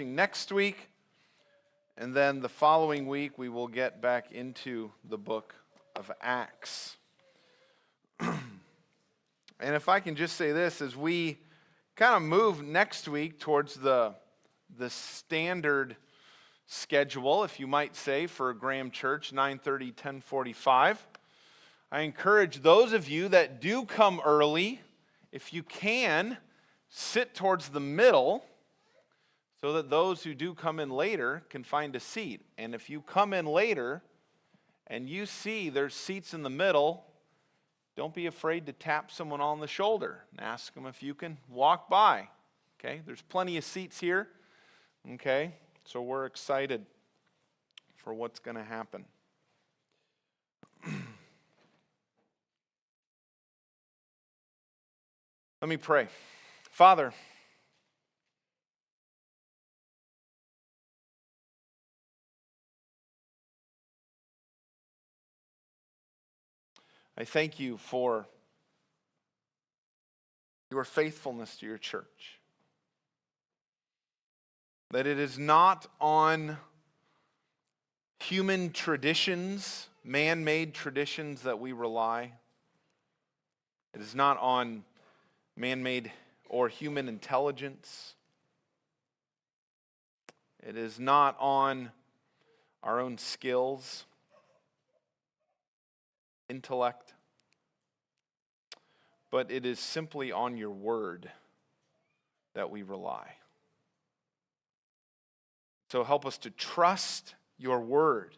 next week, and then the following week we will get back into the book of Acts. And if I can just say this, as we kind of move next week towards the standard schedule, if you might say, for Graham Church, 9:30, 10:45, I encourage those of you that do come early, if you can, sit towards the middle so that those who do come in later can find a seat. And if you come in later and you see there's seats in the middle, don't be afraid to tap someone on the shoulder and ask them if you can walk by. Okay, there's plenty of seats here. Okay, so we're excited for what's going to happen. Let me pray. Father, I thank you for your faithfulness to your church. That it is not on human traditions, man-made traditions that we rely. It is not on man-made or human intelligence. It is not on our own skills, intellect, but it is simply on your word that we rely. So help us to trust your word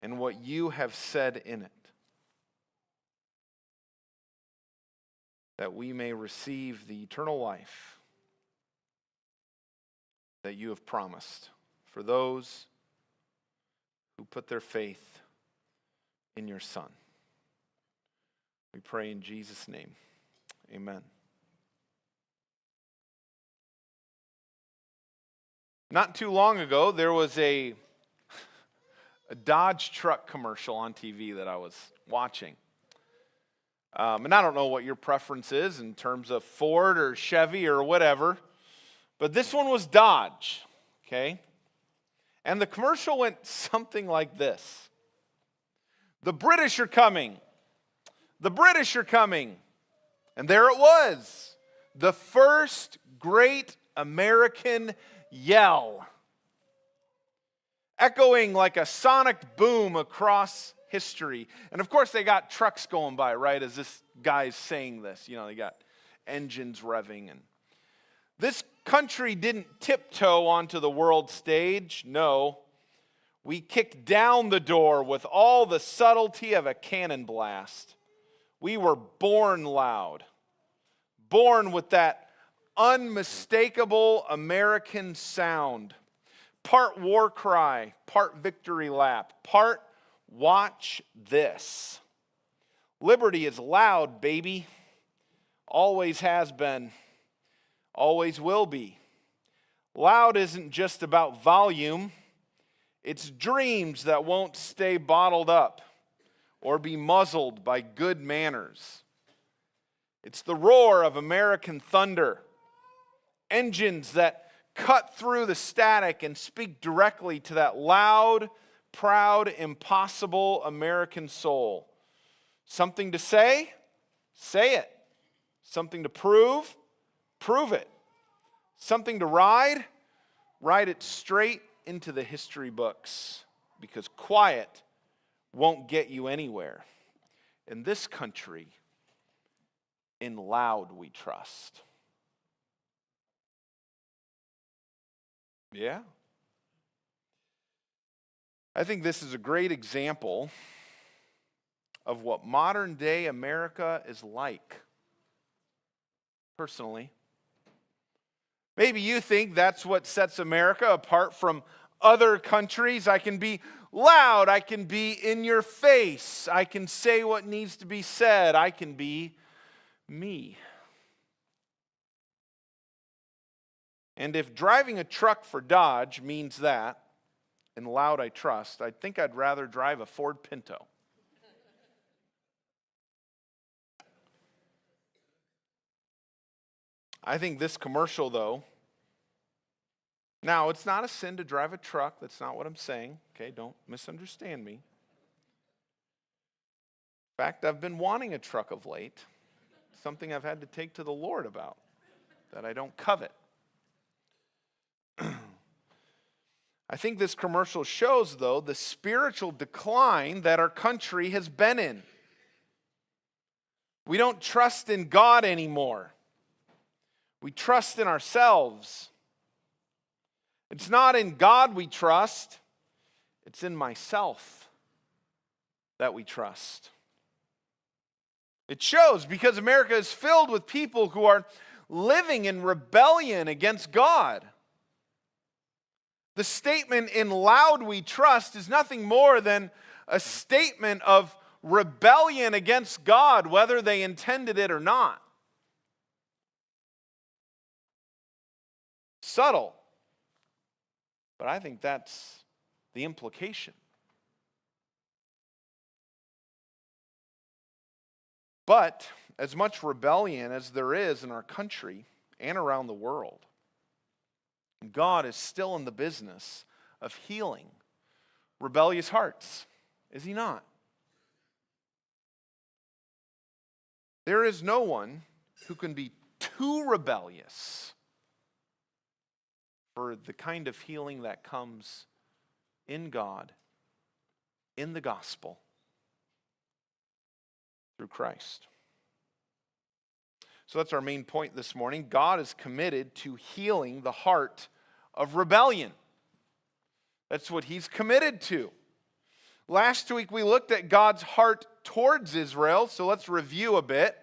and what you have said in it, that we may receive the eternal life that you have promised for those who put their faith in your Son. We pray in Jesus' name. Amen. Not too long ago, there was a Dodge truck commercial on TV that I was watching. And I don't know what your preference is in terms of Ford or Chevy or whatever, but this one was Dodge, okay? And the commercial went something like this. The British are coming. The British are coming. And there it was. The first great American yell. Echoing like a sonic boom across history. And of course they got trucks going by, right, as this guy's saying this. You know, they got engines revving. And this country didn't tiptoe onto the world stage. No. We kicked down the door with all the subtlety of a cannon blast. We were born loud. Born with that unmistakable American sound. Part war cry, part victory lap, part watch this. Liberty is loud, baby. Always has been. Always will be. Loud isn't just about volume. It's dreams that won't stay bottled up or be muzzled by good manners. It's the roar of American thunder. Engines that cut through the static and speak directly to that loud, proud, impossible American soul. Something to say? Say it. Something to prove? Prove it. Something to ride? Ride it straight into the history books, because quiet won't get you anywhere. In this country, in loud we trust. Yeah. I think this is a great example of what modern day America is like. Personally. Maybe you think that's what sets America apart from other countries. I can be loud. I can be in your face. I can say what needs to be said. I can be me. And if driving a truck for Dodge means that, in loud I trust, I think I'd rather drive a Ford Pinto. I think this commercial, though, Now, it's not a sin to drive a truck. That's not what I'm saying. Okay, don't misunderstand me. In fact, I've been wanting a truck of late. Something I've had to take to the Lord about that I don't covet. I think this commercial shows, though, the spiritual decline that our country has been in. We don't trust in God anymore. We trust in ourselves. It's not in God we trust. It's in myself that we trust. It shows because America is filled with people who are living in rebellion against God. The statement "in loud we trust" is nothing more than a statement of rebellion against God, whether they intended it or not. Subtle, but I think that's the implication. But as much rebellion as there is in our country and around the world, God is still in the business of healing rebellious hearts, is He not? There is no one who can be too rebellious for the kind of healing that comes in God, in the gospel, through Christ. So that's our main point this morning. God is committed to healing the heart of rebellion. That's what He's committed to. Last week we looked at God's heart towards Israel, so let's review a bit.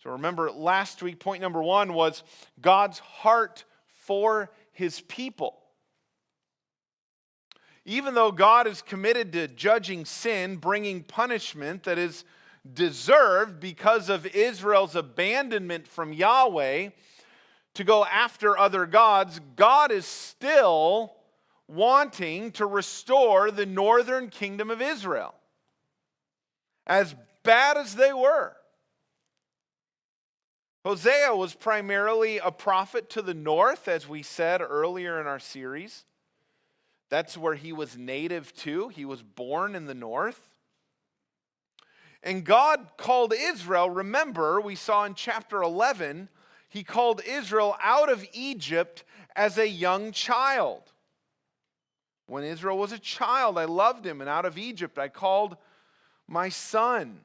So remember, last week, point number 1 was God's heart for His people. Even though God is committed to judging sin, bringing punishment that is deserved because of Israel's abandonment from Yahweh to go after other gods, God is still wanting to restore the northern kingdom of Israel. As bad as they were. Hosea was primarily a prophet to the north, as we said earlier in our series. That's where he was native to. He was born in the north. And God called Israel, remember, we saw in chapter 11, He called Israel out of Egypt as a young child. When Israel was a child, I loved him, and out of Egypt I called my son.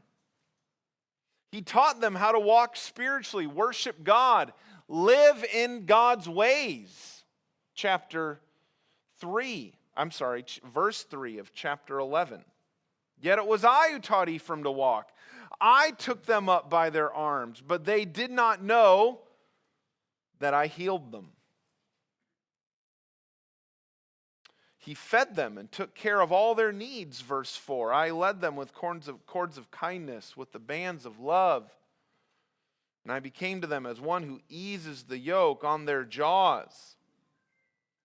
He taught them how to walk spiritually, worship God, live in God's ways. Verse 3 of chapter 11. Yet it was I who taught Ephraim to walk. I took them up by their arms, but they did not know that I healed them. He fed them and took care of all their needs, verse 4. I led them with cords of kindness, with the bands of love. And I became to them as one who eases the yoke on their jaws.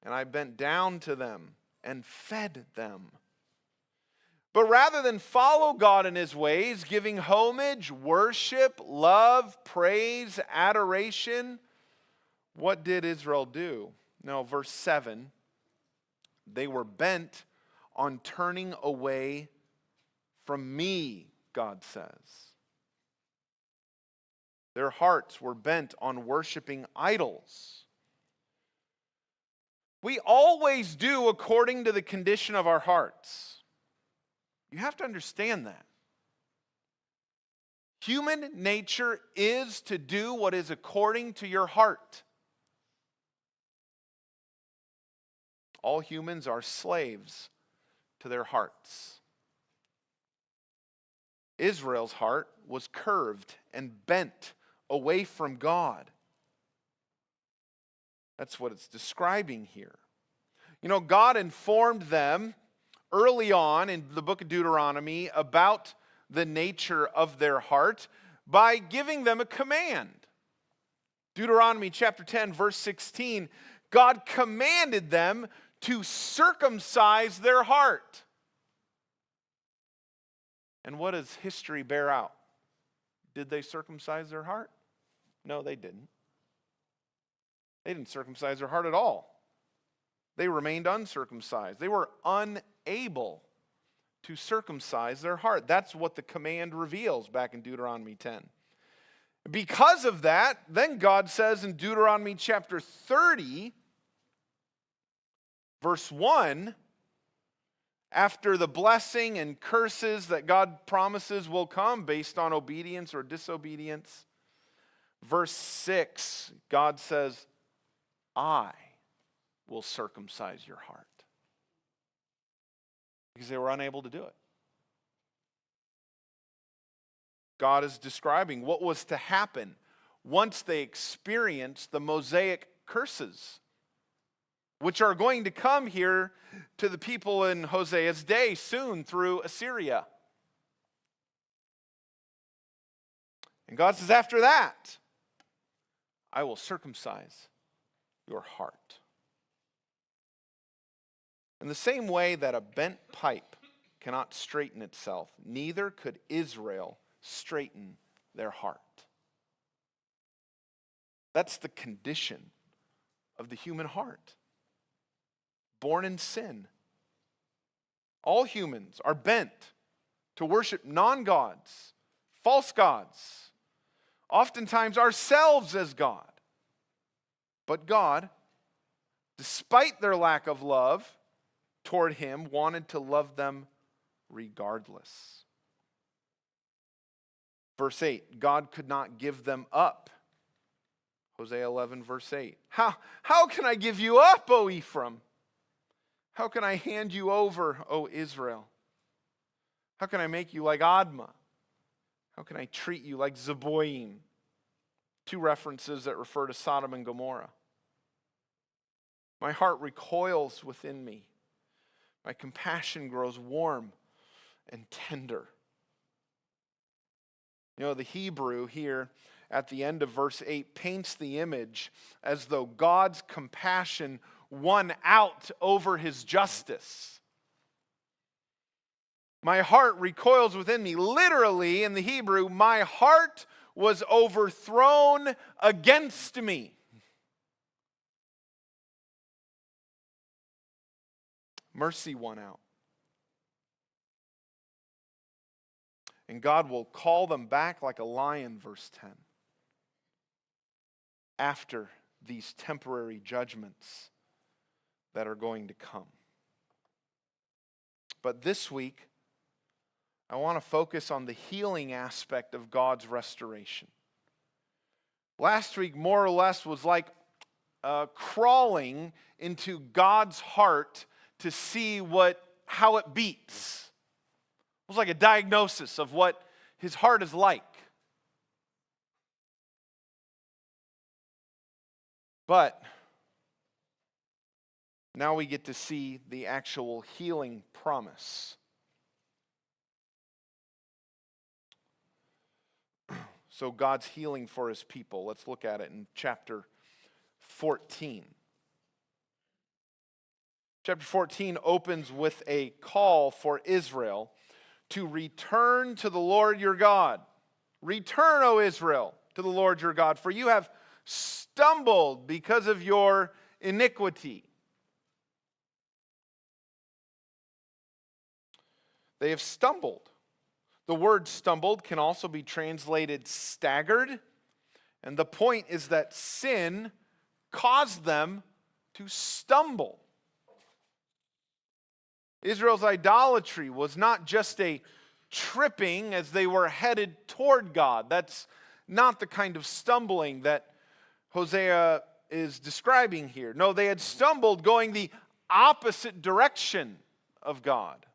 And I bent down to them and fed them. But rather than follow God in His ways, giving homage, worship, love, praise, adoration, what did Israel do? No, verse 7. They were bent on turning away from me, God says. Their hearts were bent on worshiping idols. We always do according to the condition of our hearts. You have to understand that. Human nature is to do what is according to your heart. All humans are slaves to their hearts. Israel's heart was curved and bent away from God. That's what it's describing here. You know, God informed them early on in the book of Deuteronomy about the nature of their heart by giving them a command. Deuteronomy chapter 10, verse 16, God commanded them to circumcise their heart. And what does history bear out? Did they circumcise their heart? No, they didn't. They didn't circumcise their heart at all. They remained uncircumcised. They were unable to circumcise their heart. That's what the command reveals back in Deuteronomy 10. Because of that, then God says in Deuteronomy chapter 30, verse 1, after the blessing and curses that God promises will come based on obedience or disobedience, verse 6, God says, I will circumcise your heart. Because they were unable to do it. God is describing what was to happen once they experienced the Mosaic curses, which are going to come here to the people in Hosea's day soon through Assyria. And God says, after that, I will circumcise your heart. In the same way that a bent pipe cannot straighten itself, neither could Israel straighten their heart. That's the condition of the human heart. Born in sin. All humans are bent to worship non-gods, false gods, oftentimes ourselves as God. But God, despite their lack of love toward Him, wanted to love them regardless. Verse 8, God could not give them up. Hosea 11, verse 8. How can I give you up, O Ephraim? How can I hand you over, O Israel? How can I make you like Admah? How can I treat you like Zeboim? Two references that refer to Sodom and Gomorrah. My heart recoils within me. My compassion grows warm and tender. You know, the Hebrew here at the end of verse 8 paints the image as though God's compassion won out over His justice. My heart recoils within me. Literally, in the Hebrew, my heart was overthrown against me. Mercy won out. And God will call them back like a lion, verse 10, after these temporary judgments that are going to come. But this week, I want to focus on the healing aspect of God's restoration. Last week, more or less, was like crawling into God's heart to see how it beats. It was like a diagnosis of what His heart is like. But now we get to see the actual healing promise. So God's healing for His people. Let's look at it in chapter 14. Chapter 14 opens with a call for Israel to return to the Lord your God. Return, O Israel, to the Lord your God, for you have stumbled because of your iniquity. They have stumbled. The word stumbled can also be translated staggered. And the point is that sin caused them to stumble. Israel's idolatry was not just a tripping as they were headed toward God. That's not the kind of stumbling that Hosea is describing here. No, they had stumbled going the opposite direction of God.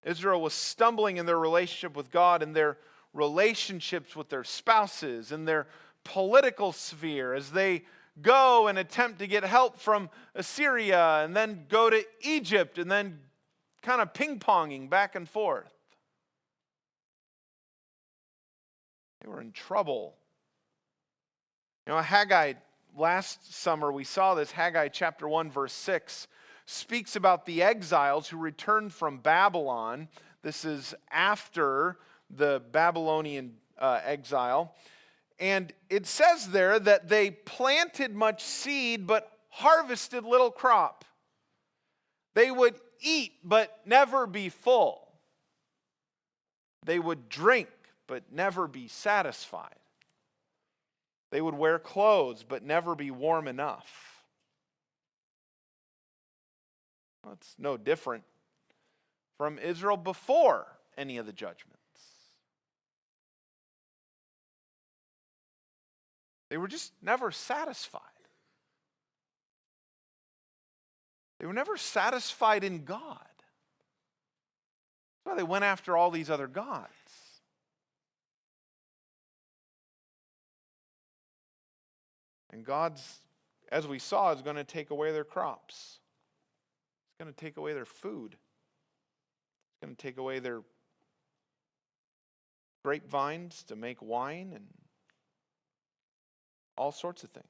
Israel was stumbling in their relationship with God, in their relationships with their spouses, in their political sphere, as they go and attempt to get help from Assyria, and then go to Egypt, and then kind of ping-ponging back and forth. They were in trouble. You know, Haggai, last summer we saw this, Haggai chapter 1, verse 6, speaks about the exiles who returned from Babylon. This is after the Babylonian exile. And it says there that they planted much seed, but harvested little crop. They would eat but never be full. They would drink but never be satisfied. They would wear clothes but never be warm enough. Well, it's no different from Israel before any of the judgments. They were just never satisfied. They were never satisfied in God. That's why they went after all these other gods. And God's, as we saw, is going to take away their crops. It's going to take away their food. It's going to take away their grapevines to make wine and all sorts of things.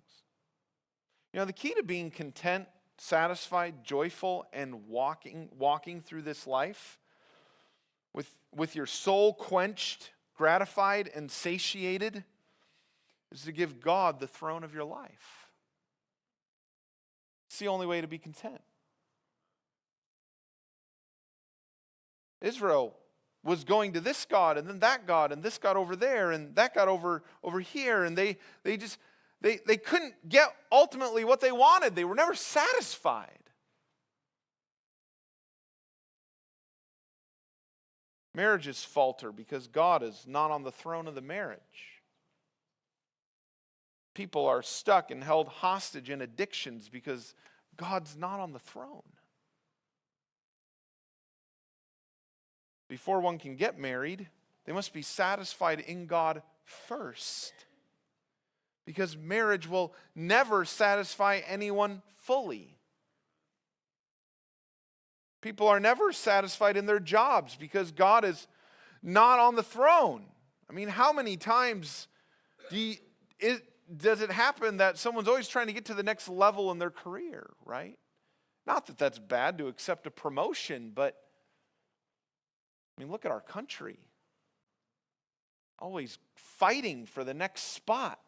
You know, the key to being content, satisfied, joyful, and walking through this life with your soul quenched, gratified, and satiated is to give God the throne of your life. It's the only way to be content. Israel was going to this God and then that God and this God over there and that God over here, and they couldn't get ultimately what they wanted. They were never satisfied. Marriages falter because God is not on the throne of the marriage. People are stuck and held hostage in addictions because God's not on the throne. Before one can get married, they must be satisfied in God first. Because marriage will never satisfy anyone fully. People are never satisfied in their jobs because God is not on the throne. I mean, how many times does it happen that someone's always trying to get to the next level in their career, right? Not that that's bad to accept a promotion, but I mean, look at our country. Always fighting for the next spot.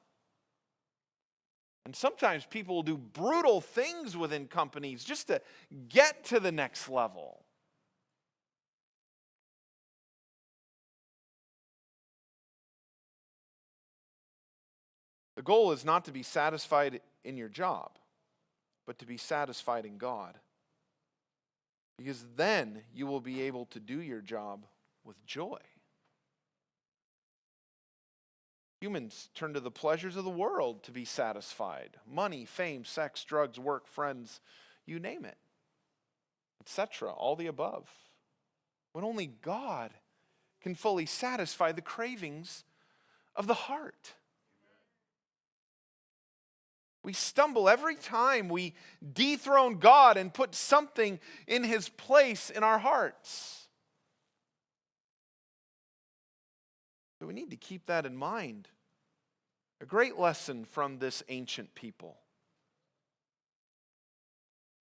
And sometimes people will do brutal things within companies just to get to the next level. The goal is not to be satisfied in your job, but to be satisfied in God. Because then you will be able to do your job with joy. Humans turn to the pleasures of the world to be satisfied. Money, fame, sex, drugs, work, friends, you name it, etc., all the above. When only God can fully satisfy the cravings of the heart. We stumble every time we dethrone God and put something in His place in our hearts. So we need to keep that in mind. A great lesson from this ancient people.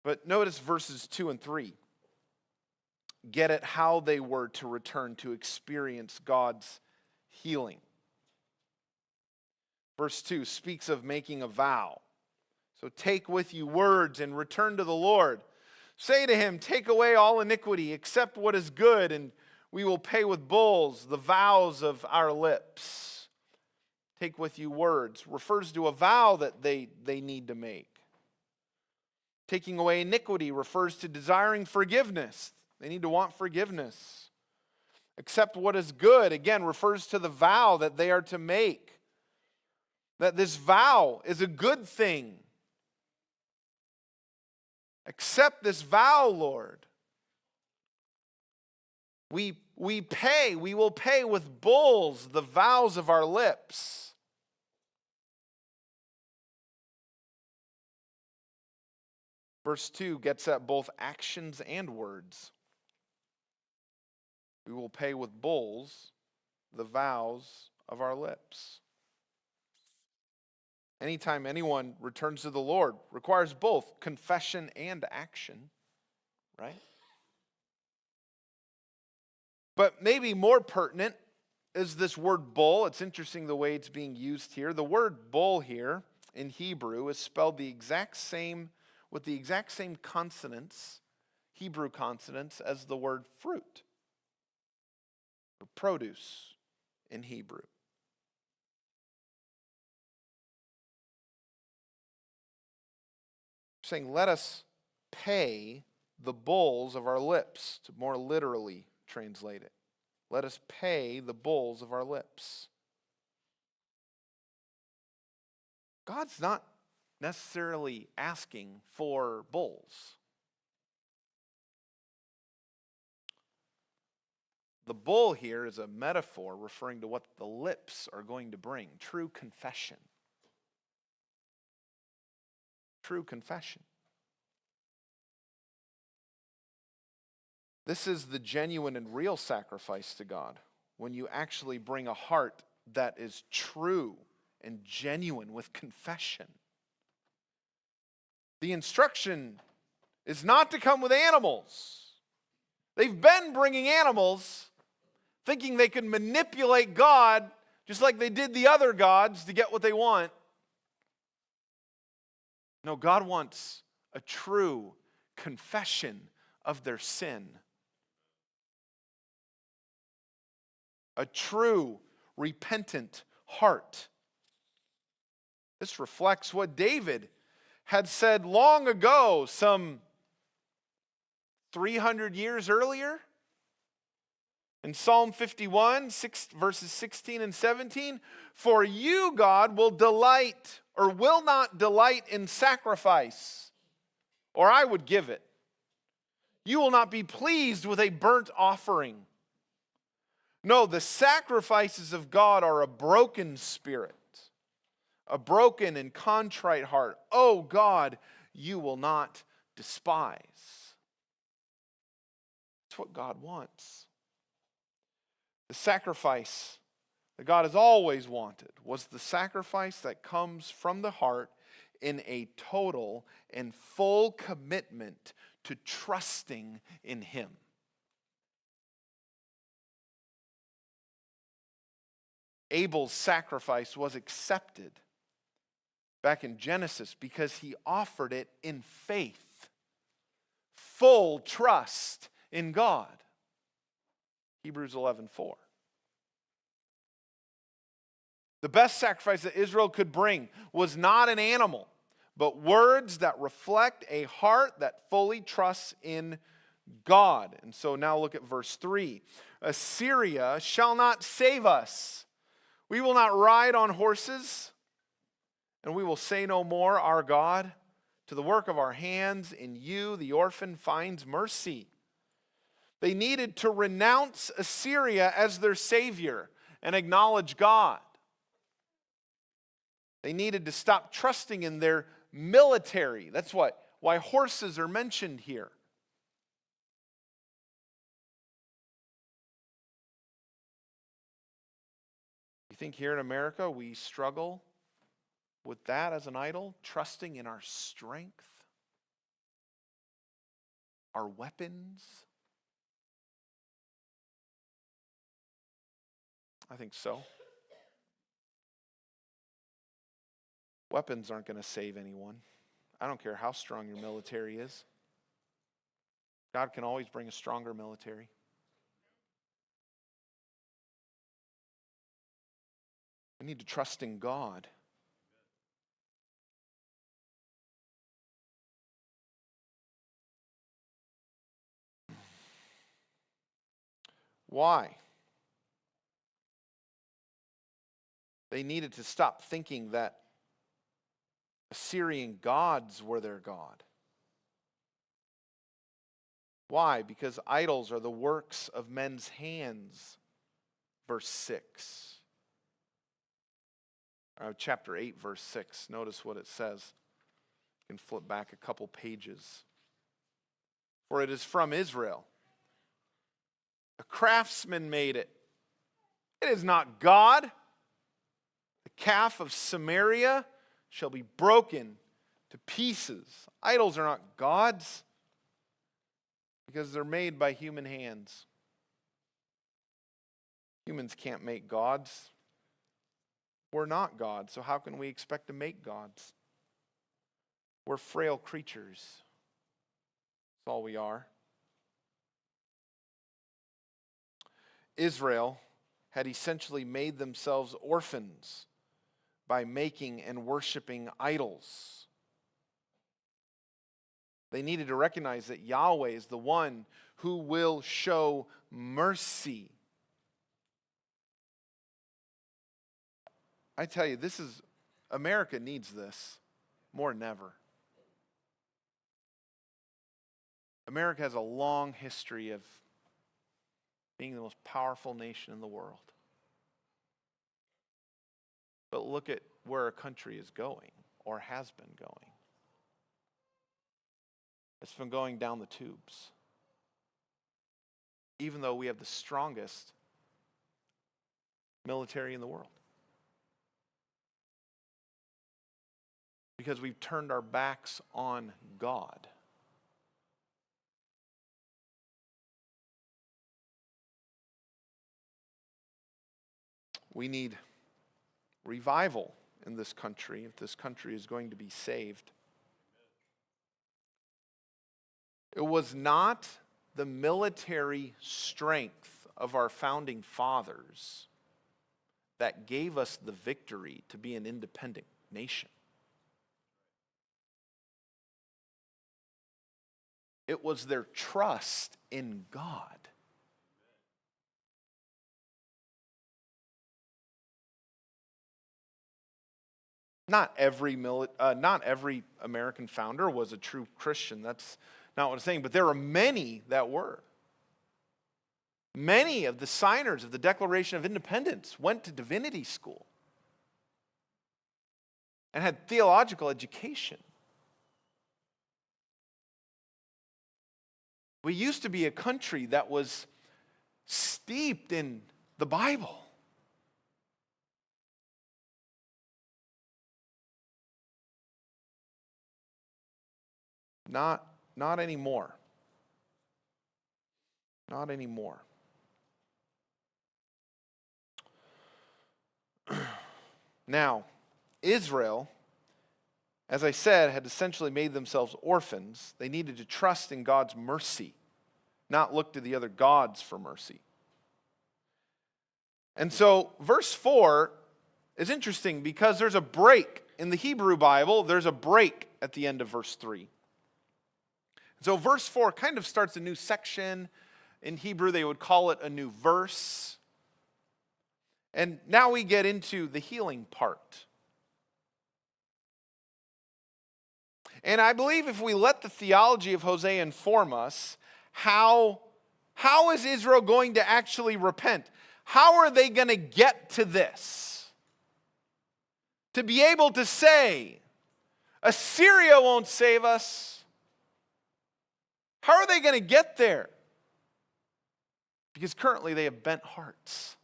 But notice verses 2 and 3. Get at how they were to return to experience God's healing. Verse 2 speaks of making a vow. So take with you words and return to the Lord. Say to Him, take away all iniquity, accept what is good, and we will pay with bulls the vows of our lips. Take with you words refers to a vow that they need to make. Taking away iniquity refers to desiring forgiveness. They need to want forgiveness. Accept what is good, again, refers to the vow that they are to make. That this vow is a good thing. Accept this vow, Lord. We will pay with bulls the vows of our lips. Verse 2 gets at both actions and words. We will pay with bulls the vows of our lips. Anytime anyone returns to the Lord, requires both confession and action, right? But maybe more pertinent is this word bull. It's interesting the way it's being used here. The word bull here in Hebrew is spelled the exact same with the exact same consonants, Hebrew consonants, as the word fruit or produce in Hebrew. Saying, let us pay the bulls of our lips, to more literally translate it. Let us pay the bulls of our lips. God's not necessarily asking for bulls. The bull here is a metaphor referring to what the lips are going to bring, true confession. True confession. This is the genuine and real sacrifice to God, when you actually bring a heart that is true and genuine with confession. The instruction is not to come with animals. They've been bringing animals, thinking they can manipulate God just like they did the other gods to get what they want. No, God wants a true confession of their sin. A true, repentant heart. This reflects what David had said long ago, some 300 years earlier. In Psalm 51, verses 16 and 17, for you, God, will delight or will not delight in sacrifice, or I would give it. You will not be pleased with a burnt offering. No, the sacrifices of God are a broken spirit, a broken and contrite heart. Oh God, you will not despise. That's what God wants. The sacrifice that God has always wanted was the sacrifice that comes from the heart in a total and full commitment to trusting in Him. Abel's sacrifice was accepted back in Genesis because he offered it in faith, full trust in God. Hebrews 11:4. The best sacrifice that Israel could bring was not an animal, but words that reflect a heart that fully trusts in God. And so now look at verse 3. Assyria shall not save us. We will not ride on horses, and we will say no more, our God, to the work of our hands, in you the orphan finds mercy. They needed to renounce Assyria as their savior and acknowledge God. They needed to stop trusting in their military. That's why horses are mentioned here. You think here in America we struggle with that as an idol, trusting in our strength, our weapons? I think so. Weapons aren't going to save anyone. I don't care how strong your military is. God can always bring a stronger military. We need to trust in God. Why? They needed to stop thinking that Assyrian gods were their God. Why? Because idols are the works of men's hands. Verse 6. Chapter 8, verse 6. Notice what it says. You can flip back a couple pages. For it is from Israel. A craftsman made it. It is not God. The calf of Samaria shall be broken to pieces. Idols are not gods because they're made by human hands. Humans can't make gods. We're not God, so how can we expect to make gods? We're frail creatures. That's all we are. Israel had essentially made themselves orphans by making and worshiping idols. They needed to recognize that Yahweh is the one who will show mercy. I tell you, America needs this more than ever. America has a long history of being the most powerful nation in the world. But look at where our country is going, or has been going. It's been going down the tubes. Even though we have the strongest military in the world. Because we've turned our backs on God. We need revival in this country if this country is going to be saved. It was not the military strength of our founding fathers that gave us the victory to be an independent nation. It was their trust in God. Not every American founder was a true Christian. That's not what I'm saying. But there are many that were. Many of the signers of the Declaration of Independence went to divinity school and had theological education. We used to be a country that was steeped in the Bible. Not anymore. Not anymore. Now, Israel, as I said, had essentially made themselves orphans. They needed to trust in God's mercy, not look to the other gods for mercy. And so, verse 4 is interesting because there's a break. In the Hebrew Bible, there's a break at the end of verse 3. So verse 4 kind of starts a new section. In Hebrew, they would call it a new verse. And now we get into the healing part. And I believe if we let the theology of Hosea inform us, how is Israel going to actually repent? How are they going to get to this? To be able to say, Assyria won't save us. How are they going to get there? Because currently they have bent hearts.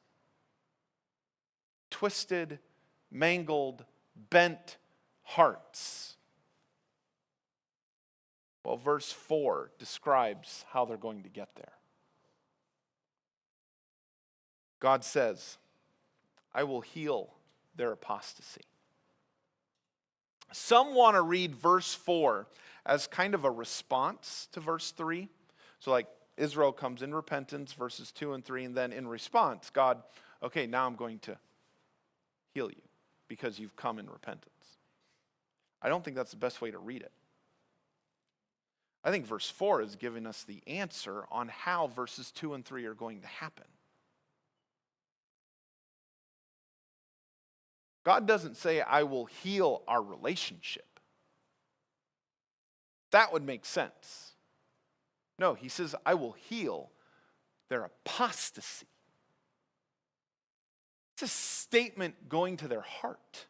Twisted, mangled, bent hearts. Well, verse 4 describes how they're going to get there. God says, I will heal their apostasy. Some want to read verse 4 as kind of a response to verse 3. So like Israel comes in repentance, verses 2 and 3, and then in response, God, okay, now I'm going to heal you because you've come in repentance. I don't think that's the best way to read it. I think verse 4 is giving us the answer on how verses 2 and 3 are going to happen. God doesn't say, I will heal our relationship. That would make sense. No, he says, I will heal their apostasy. It's a statement going to their heart.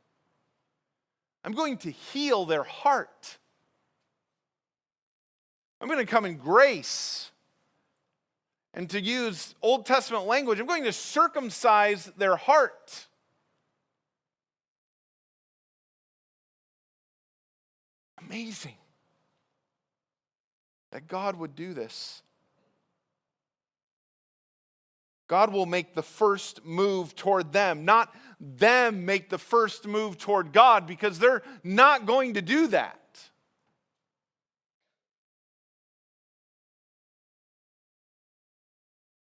I'm going to heal their heart. I'm going to come in grace. And to use Old Testament language, I'm going to circumcise their heart. Amazing that God would do this. God will make the first move toward them, not them make the first move toward God, because they're not going to do that.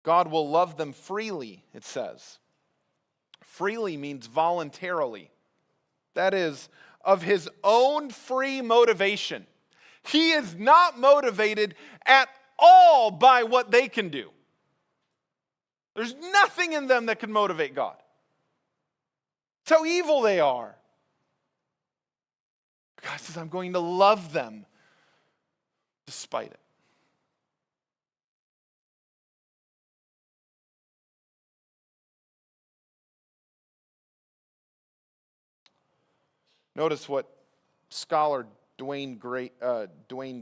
God will love them freely, it says. Freely means voluntarily. That is, of his own free motivation. He is not motivated at all by what they can do. There's nothing in them that can motivate God. That's how evil they are. God says, I'm going to love them despite it. Notice what scholar Dwayne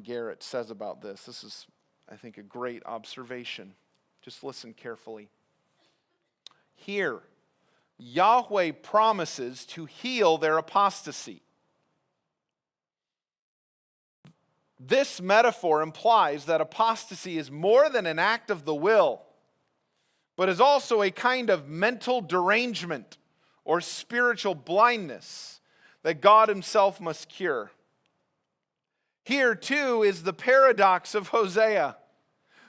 Garrett says about this. This is, I think, a great observation. Just listen carefully. Here, Yahweh promises to heal their apostasy. This metaphor implies that apostasy is more than an act of the will, but is also a kind of mental derangement or spiritual blindness that God himself must cure. Here, too, is the paradox of Hosea.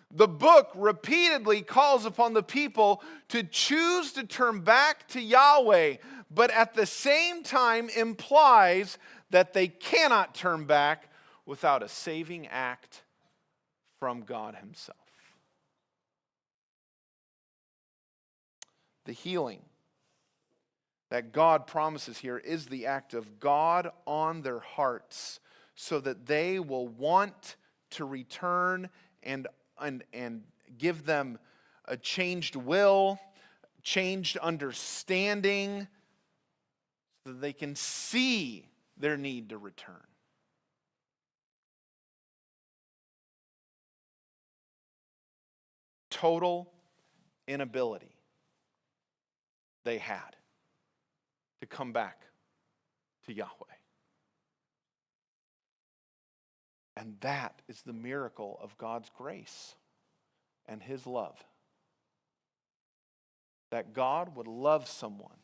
The book repeatedly calls upon the people to choose to turn back to Yahweh, but at the same time implies that they cannot turn back without a saving act from God himself. The healing that God promises here is the act of God on their hearts, so that they will want to return and give them a changed will, changed understanding, so that they can see their need to return. Total inability they had to come back to Yahweh. And that is the miracle of God's grace and his love. That God would love someone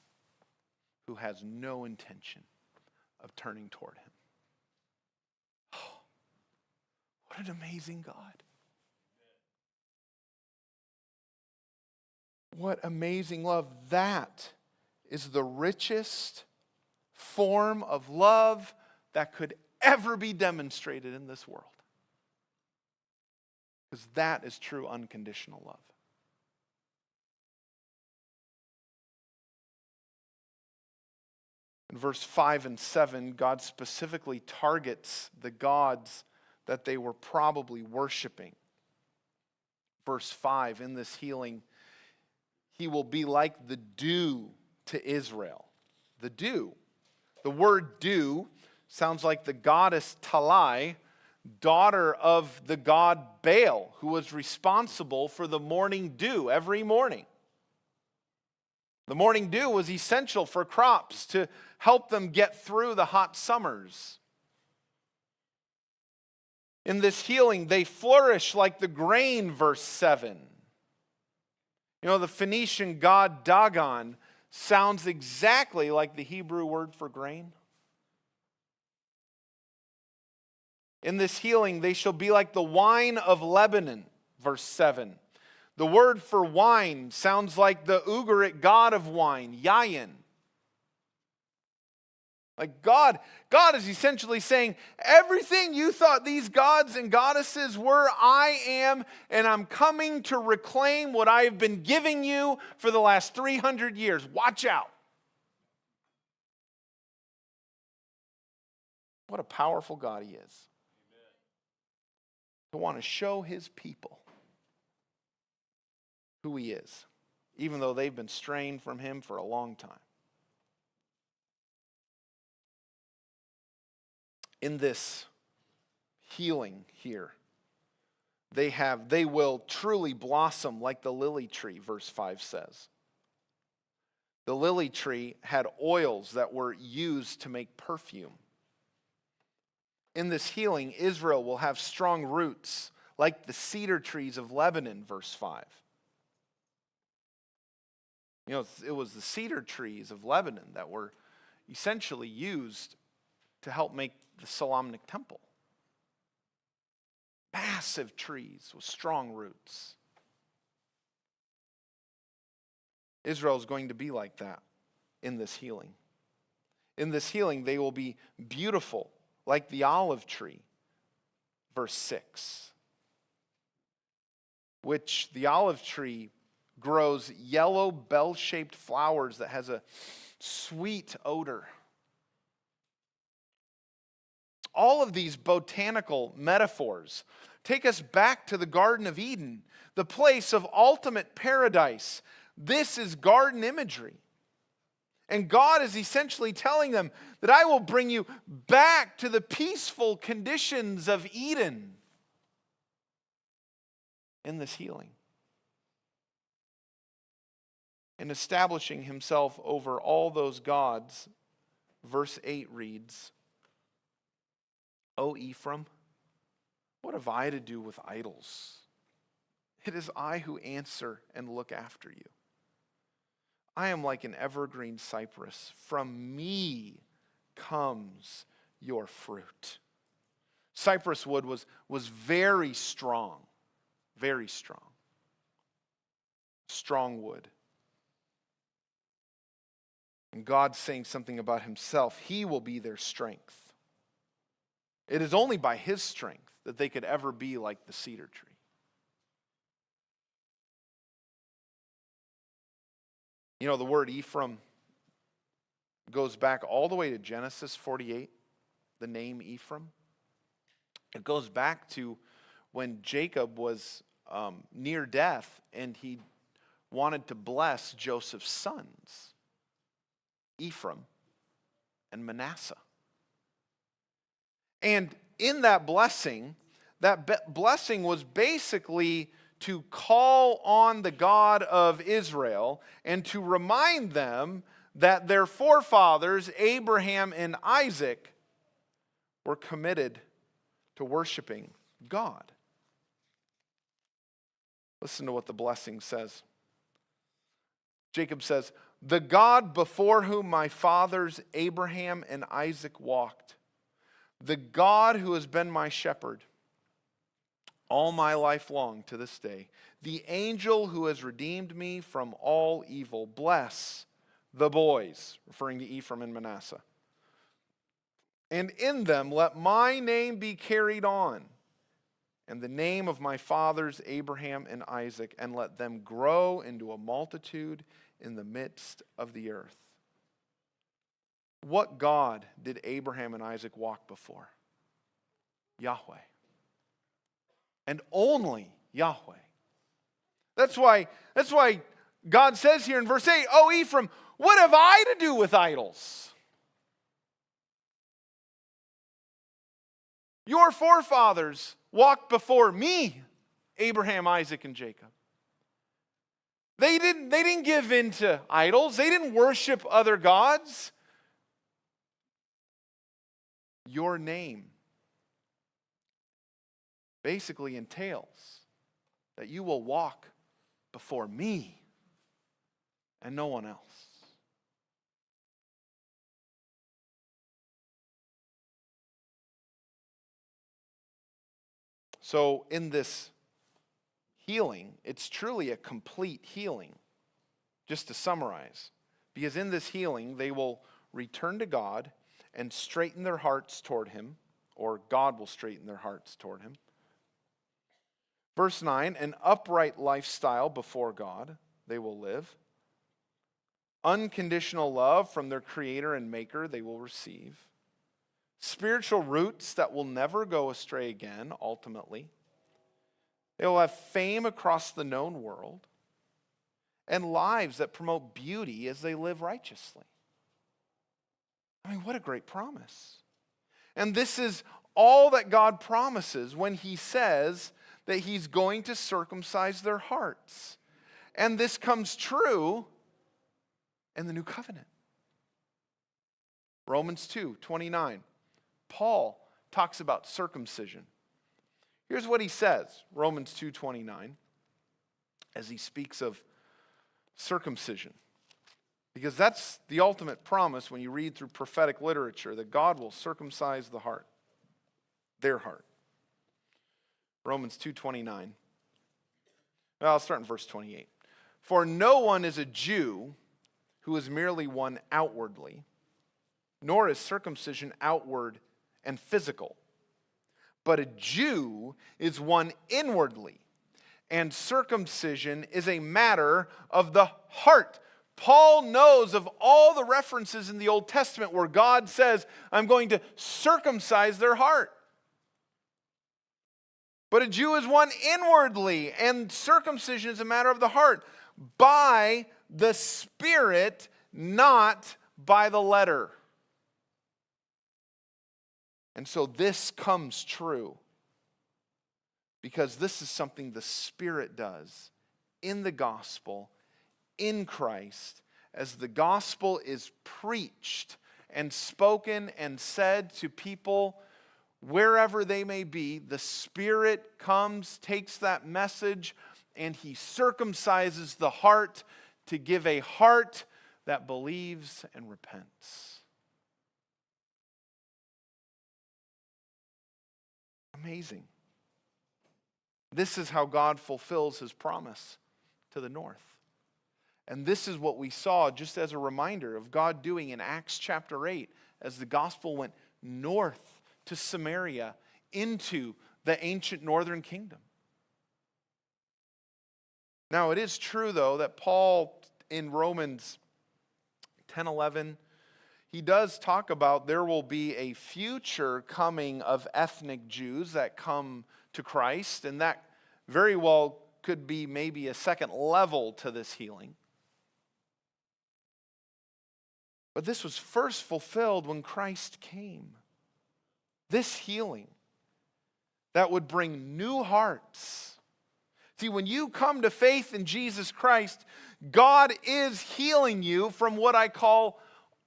who has no intention of turning toward him. Oh, what an amazing God. What amazing love. That is the richest form of love that could ever be demonstrated in this world. Because that is true unconditional love. In verse 5 and 7, God specifically targets the gods that they were probably worshiping. Verse 5, in this healing, he will be like the dew to Israel. The dew. The word dew sounds like the goddess Talai, daughter of the god Baal, who was responsible for the morning dew every morning. The morning dew was essential for crops to help them get through the hot summers. In this healing, they flourish like the grain, verse 7. You know, the Phoenician god Dagon sounds exactly like the Hebrew word for grain. In this healing, they shall be like the wine of Lebanon, verse 7. The word for wine sounds like the Ugaritic god of wine, Yayin. Like God is essentially saying, everything you thought these gods and goddesses were, I am, and I'm coming to reclaim what I have been giving you for the last 300 years. Watch out. What a powerful God he is. To want to show his people who he is, even though they've been straying from him for a long time. In this healing here, they will truly blossom like the lily tree, verse 5 says. The lily tree had oils that were used to make perfume. In this healing, Israel will have strong roots like the cedar trees of Lebanon, verse 5. It was the cedar trees of Lebanon that were essentially used to help make the Solomonic temple. Massive trees with strong roots. Israel is going to be like that in this healing. In this healing, they will be beautiful like the olive tree. Verse 6. Which the olive tree grows yellow bell-shaped flowers that has a sweet odor. All of these botanical metaphors take us back to the Garden of Eden, the place of ultimate paradise. This is garden imagery. And God is essentially telling them that I will bring you back to the peaceful conditions of Eden in this healing. In establishing himself over all those gods, verse 8 reads, O Ephraim, what have I to do with idols? It is I who answer and look after you. I am like an evergreen cypress. From me comes your fruit. Cypress wood was very strong. Very strong. Strong wood. And God's saying something about himself. He will be their strength. It is only by his strength that they could ever be like the cedar tree. The word Ephraim goes back all the way to Genesis 48, the name Ephraim. It goes back to when Jacob was near death and he wanted to bless Joseph's sons, Ephraim and Manasseh. And in that blessing was basically to call on the God of Israel and to remind them that their forefathers, Abraham and Isaac, were committed to worshiping God. Listen to what the blessing says. Jacob says, the God before whom my fathers Abraham and Isaac walked, the God who has been my shepherd all my life long to this day, the angel who has redeemed me from all evil, bless the boys, referring to Ephraim and Manasseh. And in them let my name be carried on, and the name of my fathers Abraham and Isaac, and let them grow into a multitude in the midst of the earth. What God did Abraham and Isaac walk before? Yahweh. And only Yahweh. That's why God says here in verse 8, O Ephraim, what have I to do with idols? Your forefathers walked before me, Abraham, Isaac, and Jacob. They didn't give in to idols. They didn't worship other gods. Your name basically entails that you will walk before me and no one else. So in this healing, it's truly a complete healing, just to summarize. Because in this healing, they will return to God and straighten their hearts toward him, or God will straighten their hearts toward him. Verse 9, an upright lifestyle before God they will live. Unconditional love from their Creator and Maker they will receive. Spiritual roots that will never go astray again, ultimately. They will have fame across the known world. And lives that promote beauty as they live righteously. I mean, what a great promise. And this is all that God promises when he says that he's going to circumcise their hearts. And this comes true in the new covenant. Romans 2:29. Paul talks about circumcision. Here's what he says, Romans 2:29, as he speaks of circumcision. Because that's the ultimate promise when you read through prophetic literature, that God will circumcise the heart, their heart. Romans 2:29. Well, I'll start in verse 28. For no one is a Jew who is merely one outwardly, nor is circumcision outward and physical. But a Jew is one inwardly, and circumcision is a matter of the heart. Paul knows of all the references in the Old Testament where God says, I'm going to circumcise their heart. But a Jew is one inwardly, and circumcision is a matter of the heart, by the Spirit, not by the letter. And so this comes true because this is something the Spirit does in the gospel, in Christ, as the gospel is preached and spoken and said to people wherever they may be. The Spirit comes, takes that message, and He circumcises the heart to give a heart that believes and repents. Amazing. This is how God fulfills His promise to the north. And this is what we saw just as a reminder of God doing in Acts chapter 8 as the gospel went north to Samaria into the ancient northern kingdom. Now it is true though that Paul in Romans 10:11, he does talk about there will be a future coming of ethnic Jews that come to Christ, and that very well could be maybe a second level to this healing. But this was first fulfilled when Christ came. This healing that would bring new hearts. See, when you come to faith in Jesus Christ, God is healing you from what I call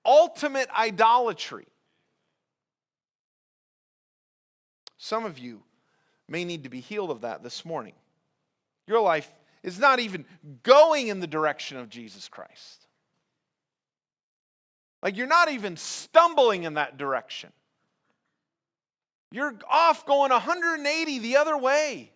ultimate idolatry. Some of you may need to be healed of that this morning. Your life is not even going in the direction of Jesus Christ. Like you're not even stumbling in that direction. You're off going 180 the other way.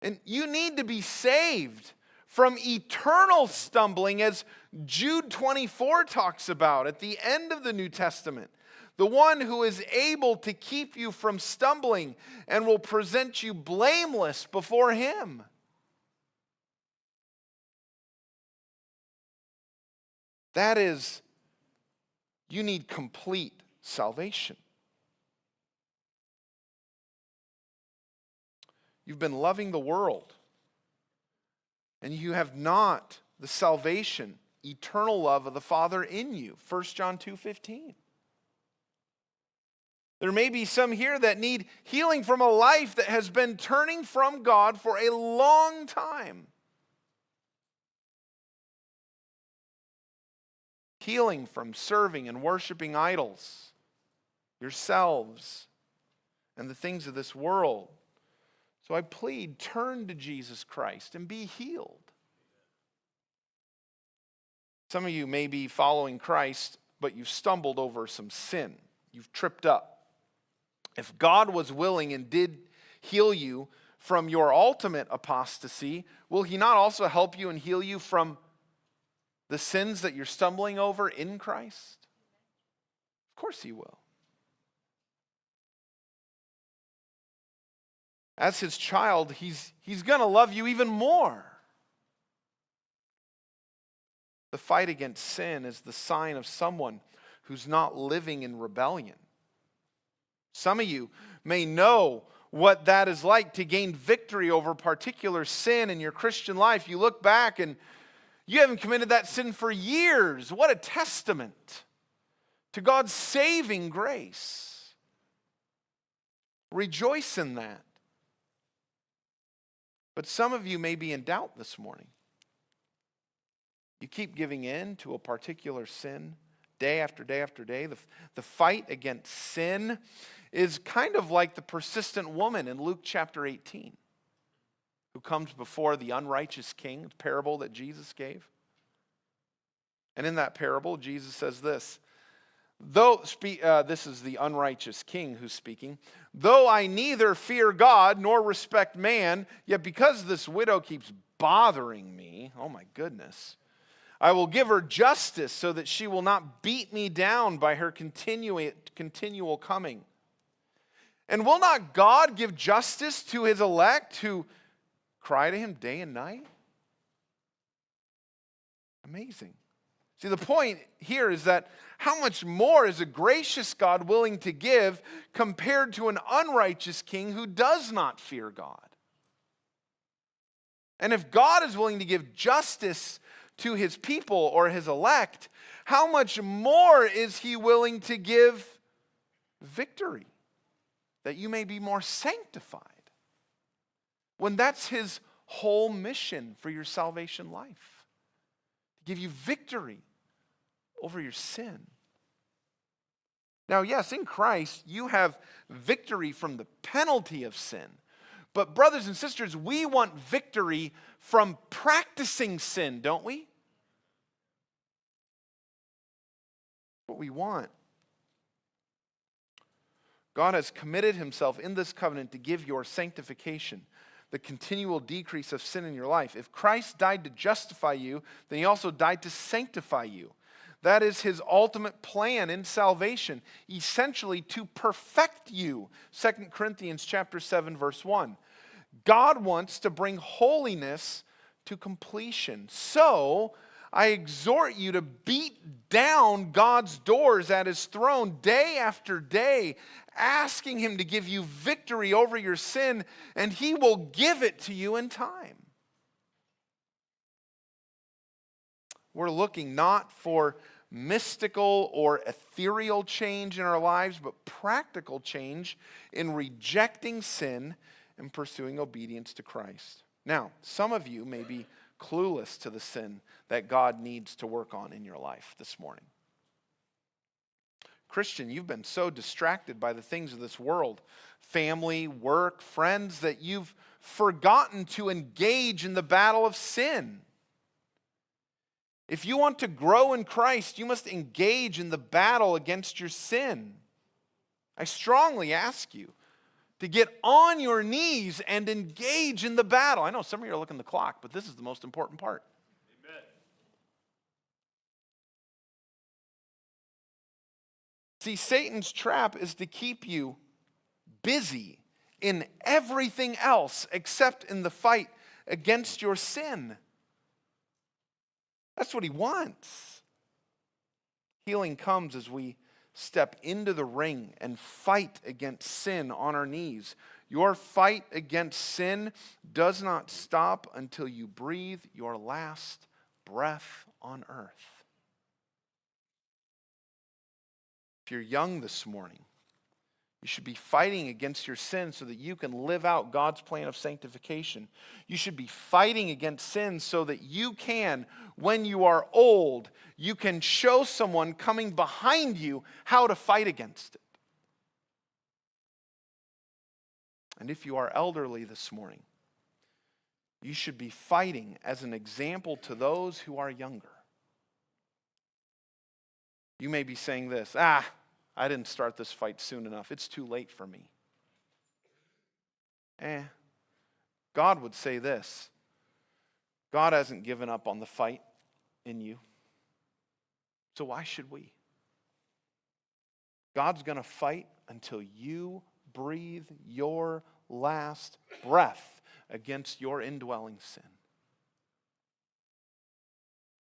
And you need to be saved from eternal stumbling, as Jude 24 talks about at the end of the New Testament. The one who is able to keep you from stumbling and will present you blameless before Him. That is, you need complete salvation. You've been loving the world, and you have not the salvation, eternal love of the Father in you. 1 John 2:15. There may be some here that need healing from a life that has been turning from God for a long time. Healing from serving and worshiping idols, yourselves, and the things of this world. So I plead, turn to Jesus Christ and be healed. Some of you may be following Christ, but you've stumbled over some sin. You've tripped up. If God was willing and did heal you from your ultimate apostasy, will He not also help you and heal you from the sins that you're stumbling over in Christ? Of course He will. As His child, He's going to love you even more. The fight against sin is the sign of someone who's not living in rebellion. Some of you may know what that is like to gain victory over particular sin in your Christian life. You look back and you haven't committed that sin for years. What a testament to God's saving grace. Rejoice in that. But some of you may be in doubt this morning. You keep giving in to a particular sin day after day after day. The fight against sin is kind of like the persistent woman in Luke chapter 18, who comes before the unrighteous king, the parable that Jesus gave. And in that parable, Jesus says this, this is the unrighteous king who's speaking, though I neither fear God nor respect man, yet because this widow keeps bothering me, oh my goodness, I will give her justice so that she will not beat me down by her continual coming. And will not God give justice to his elect who cry to him day and night? Amazing. See, the point here is that how much more is a gracious God willing to give compared to an unrighteous king who does not fear God? And if God is willing to give justice to his people or his elect, how much more is he willing to give victory, that you may be more sanctified, when that's his whole mission for your salvation life, to give you victory over your sin. Now, yes, in Christ, you have victory from the penalty of sin. But brothers and sisters, we want victory from practicing sin, don't we? What we want. God has committed himself in this covenant to give your sanctification, the continual decrease of sin in your life. If Christ died to justify you, then he also died to sanctify you. That is his ultimate plan in salvation, essentially to perfect you. 2 Corinthians chapter 7, verse 1. God wants to bring holiness to completion. So, I exhort you to beat down God's doors at his throne day after day, asking him to give you victory over your sin, and he will give it to you in time. We're looking not for mystical or ethereal change in our lives, but practical change in rejecting sin and pursuing obedience to Christ. Now, some of you may be clueless to the sin that God needs to work on in your life this morning. Christian, you've been so distracted by the things of this world, family, work, friends, that you've forgotten to engage in the battle of sin. If you want to grow in Christ, you must engage in the battle against your sin. I strongly ask you to get on your knees and engage in the battle. I know some of you are looking at the clock, but this is the most important part. Amen. See, Satan's trap is to keep you busy in everything else except in the fight against your sin. That's what he wants. Healing comes as we step into the ring and fight against sin on our knees. Your fight against sin does not stop until you breathe your last breath on earth. If you're young this morning, you should be fighting against your sin so that you can live out God's plan of sanctification. You should be fighting against sin so that you can, when you are old, you can show someone coming behind you how to fight against it. And if you are elderly this morning, you should be fighting as an example to those who are younger. You may be saying this, I didn't start this fight soon enough. It's too late for me. God would say this. God hasn't given up on the fight in you. So why should we? God's going to fight until you breathe your last breath against your indwelling sin.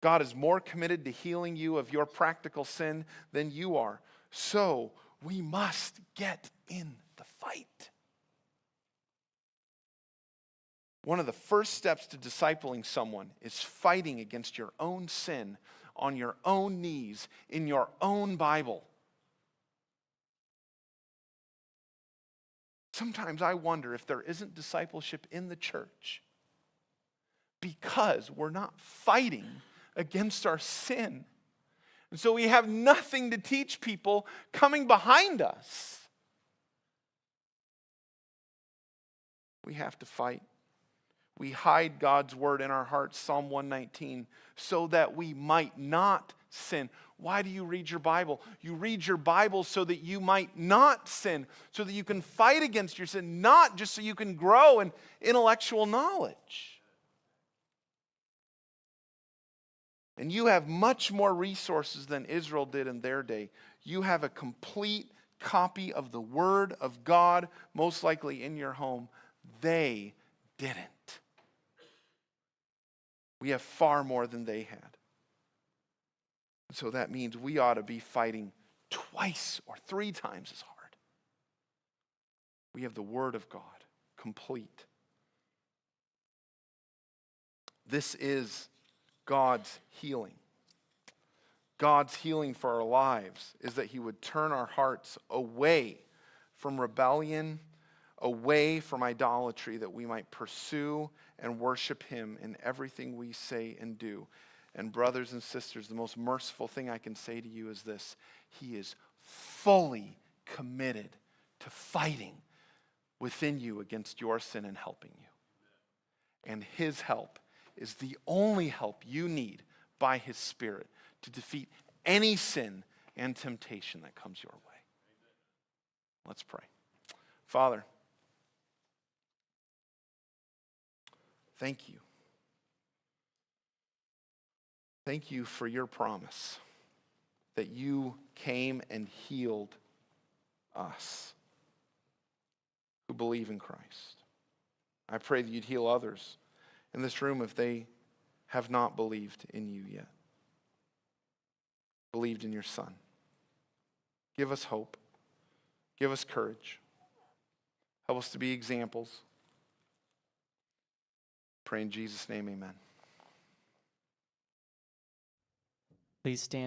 God is more committed to healing you of your practical sin than you are. So we must get in the fight. One of the first steps to discipling someone is fighting against your own sin on your own knees in your own Bible. Sometimes I wonder if there isn't discipleship in the church because we're not fighting against our sin. And so we have nothing to teach people coming behind us. We have to fight. We hide God's word in our hearts, Psalm 119, so that we might not sin. Why do you read your Bible? You read your Bible so that you might not sin, so that you can fight against your sin, not just so you can grow in intellectual knowledge. And you have much more resources than Israel did in their day. You have a complete copy of the Word of God, most likely in your home. They didn't. We have far more than they had. So that means we ought to be fighting twice or 3 times as hard. We have the Word of God, complete. This is God's healing. God's healing for our lives is that He would turn our hearts away from rebellion, away from idolatry, that we might pursue and worship Him in everything we say and do. And brothers and sisters, the most merciful thing I can say to you is this: He is fully committed to fighting within you against your sin and helping you. And His help is the only help you need by His Spirit to defeat any sin and temptation that comes your way. Let's pray. Father, thank you. Thank you for your promise that you came and healed us who believe in Christ. I pray that you'd heal others in this room if they have not believed in you yet. Believed in your Son. Give us hope. Give us courage. Help us to be examples. Pray in Jesus' name, amen. Please stand.